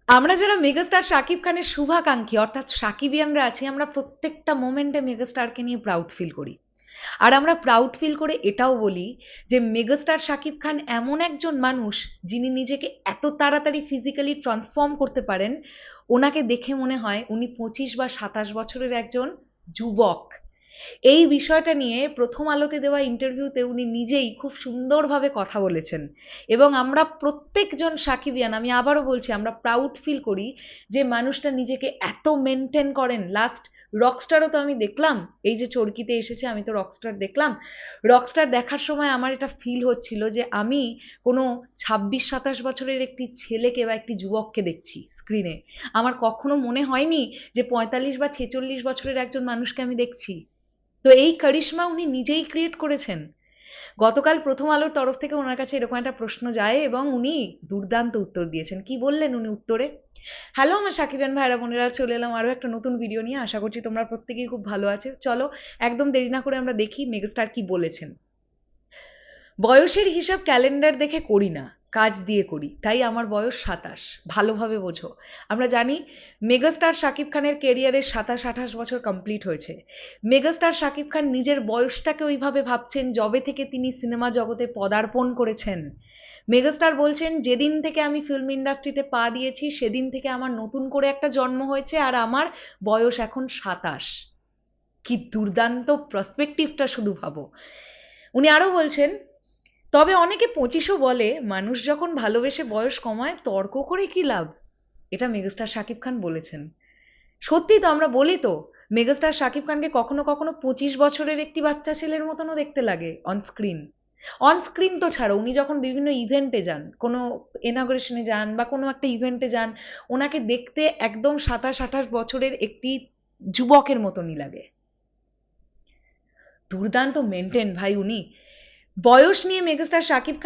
আমরা যারা মেগাস্টার শাকিব খানের শুভাকাঙ্ক্ষী অর্থাৎ সাকিবিয়ানরা আছি, আমরা প্রত্যেকটা মোমেন্টে মেগাস্টারকে নিয়ে প্রাউড ফিল করি। আর আমরা প্রাউড ফিল করে এটাও বলি যে মেগাস্টার শাকিব খান এমন একজন মানুষ যিনি নিজেকে এত তাড়াতাড়ি ফিজিক্যালি ট্রান্সফর্ম করতে পারেন, ওনাকে দেখে মনে হয় উনি 25 বা 27 বছরের একজন যুবক। এই বিষয়টা নিয়ে প্রথম আলোতে দেওয়া ইন্টারভিউতে উনি নিজেই খুব সুন্দরভাবে কথা বলেছেন। এবং আমরা প্রত্যেকজন সাকিবিয়ান, আমি আবারও বলছি, আমরা প্রাউড ফিল করি যে মানুষটা নিজেকে এত মেনটেন করেন। লাস্ট রকস্টারও তো আমি দেখলাম, এই যে চরকিতে এসেছে, আমি তো রকস্টার দেখলাম। রকস্টার দেখার সময় আমার এটা ফিল হচ্ছিল যে আমি কোনো 26-27 বছরের একটি ছেলেকে বা একটি যুবককে দেখছি স্ক্রিনে। আমার কখনো মনে হয়নি যে 45 বা 46 বছরের একজন মানুষকে আমি দেখছি। তো এই কারিশমা উনি নিজেই ক্রিয়েট করেছেন। গতকাল প্রথম আলোর তরফ থেকে ওনার কাছে এরকম একটা প্রশ্ন যায় এবং উনি দুর্দান্ত উত্তর দিয়েছেন। কি বললেন উনি উত্তরে? হ্যালো আমার সাকিবিয়ান ভাইরা বোনেরা, চলে এলাম আরো একটা নতুন ভিডিও নিয়ে। আশা করছি তোমরা প্রত্যেকেই খুব ভালো আছো। চলো একদম দেরি না করে আমরা দেখি মেগাস্টার কি বলেছেন। বয়সের হিসাব ক্যালেন্ডার দেখে করি না, কাজ দিয়ে করি, তাই আমার বয়স 27। ভালোভাবে বোঝো। আমরা জানি মেগাস্টার শাকিব খানের কেরিয়ারের 27-28 বছর কমপ্লিট হয়েছে। মেগাস্টার শাকিব খান নিজের বয়সটাকে ওইভাবে ভাবছেন যবে থেকে তিনি সিনেমা জগতে পদার্পণ করেছেন। মেগাস্টার বলছেন, যেদিন থেকে আমি ফিল্ম ইন্ডাস্ট্রিতে পা দিয়েছি সেদিন থেকে আমার নতুন করে একটা জন্ম হয়েছে, আর আমার বয়স এখন 27। কি দুর্দান্ত পার্সপেক্টিভটা শুধু ভাবো। উনি আরো বলছেন, তবে অনেকে 25ও বলে, মানুষ যখন ভালোবেসে বয়স কমায় তর্ক করে কি লাভ। এটা মেগাস্টার শাকিব খান বলেছেন। সত্যি তো, আমরা বলি তো মেগাস্টার শাকিব খানকে কখনো কখনো 25 বছরের একটি বাচ্চা ছেলের মতনও দেখতে লাগে অন স্ক্রিন। অন স্ক্রিন তো ছাড়ো, উনি যখন বিভিন্ন ইভেন্টে যান, কোনো ইনঅগ্রেশনে যান বা কোনো একটা ইভেন্টে যান, ওনাকে দেখতে একদম 27-28 বছরের একটি যুবকের মতনই লাগে। দুর্দান্ত মেনটেন ভাই উনি। বয়স নিয়ে মেগাস্টার শাকিব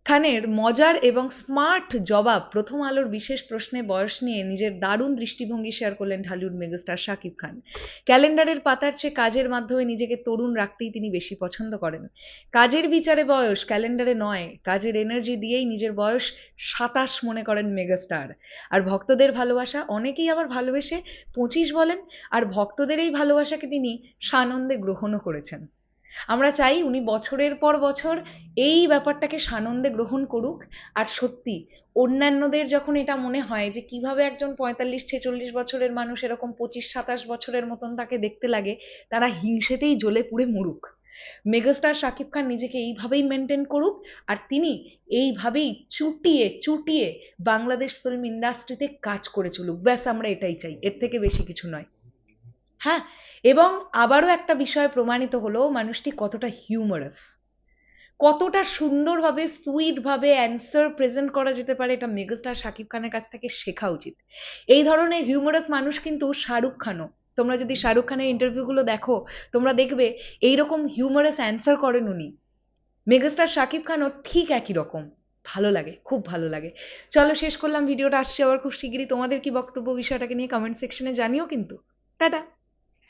খানের মজার এবং স্মার্ট জবাব। প্রথম আলোর বিশেষ প্রশ্নে বয়স নিয়ে নিজের দারুণ দৃষ্টিভঙ্গি শেয়ার করলেন ঢালিউড মেগাস্টার শাকিব খান। ক্যালেন্ডারের পাতার চেয়ে কাজের মাধ্যমে নিজেকে তরুণ রাখতেই তিনি বেশি পছন্দ করেন। কাজের বিচারে বয়স, ক্যালেন্ডারে নয়। কাজের এনার্জি দিয়েই নিজের বয়স 27 মনে করেন মেগাস্টার। আর ভক্তদের ভালোবাসা, অনেকেই আবার ভালোবেসে 25 বলেন, আর ভক্তদের এই ভালোবাসাকে তিনি সানন্দে গ্রহণও করেছেন। আমরা চাই উনি বছরের পর বছর এই ব্যাপারটাকে সানন্দে গ্রহণ করুক। আর সত্যি অন্যান্যদের যখন এটা মনে হয় যে কিভাবে একজন 45-46 বছরের মানুষ এরকম 25-27 বছরের মতন তাকে দেখতে লাগে, তারা হিংসেতেই জ্বলে পুড়ে মরুক। মেগাস্টার শাকিব খান নিজেকে এইভাবেই মেনটেন করুক, আর তিনি এইভাবেই চুটিয়ে চুটিয়ে বাংলাদেশ ফিল্ম ইন্ডাস্ট্রিতে কাজ করে চলুক। ব্যাস আমরা এটাই চাই, এর থেকে বেশি কিছু নয়। হ্যাঁ, এবং আবারও একটা বিষয় প্রমাণিত হলো মানুষটি কতটা হিউমারাস। কতটা সুন্দরভাবে সুইট ভাবে অ্যান্সার প্রেজেন্ট করা যেতে পারে, এটা মেগাস্টার শাকিব খানের কাছ থেকে শেখা উচিত। এই ধরনের হিউমারাস মানুষ কিন্তু শাহরুখ খানও। তোমরা যদি শাহরুখ খানের ইন্টারভিউগুলো দেখো, তোমরা দেখবে এইরকম হিউমারাস অ্যান্সার করেন উনি। মেগাস্টার শাকিব খানও ঠিক একই রকম। ভালো লাগে, খুব ভালো লাগে। চলো শেষ করলাম ভিডিওটা, আসছে আবার খুব শিগগিরই। তোমাদের কি বক্তব্য বিষয়টাকে নিয়ে কমেন্ট সেকশনে জানিও কিন্তু। টাটা।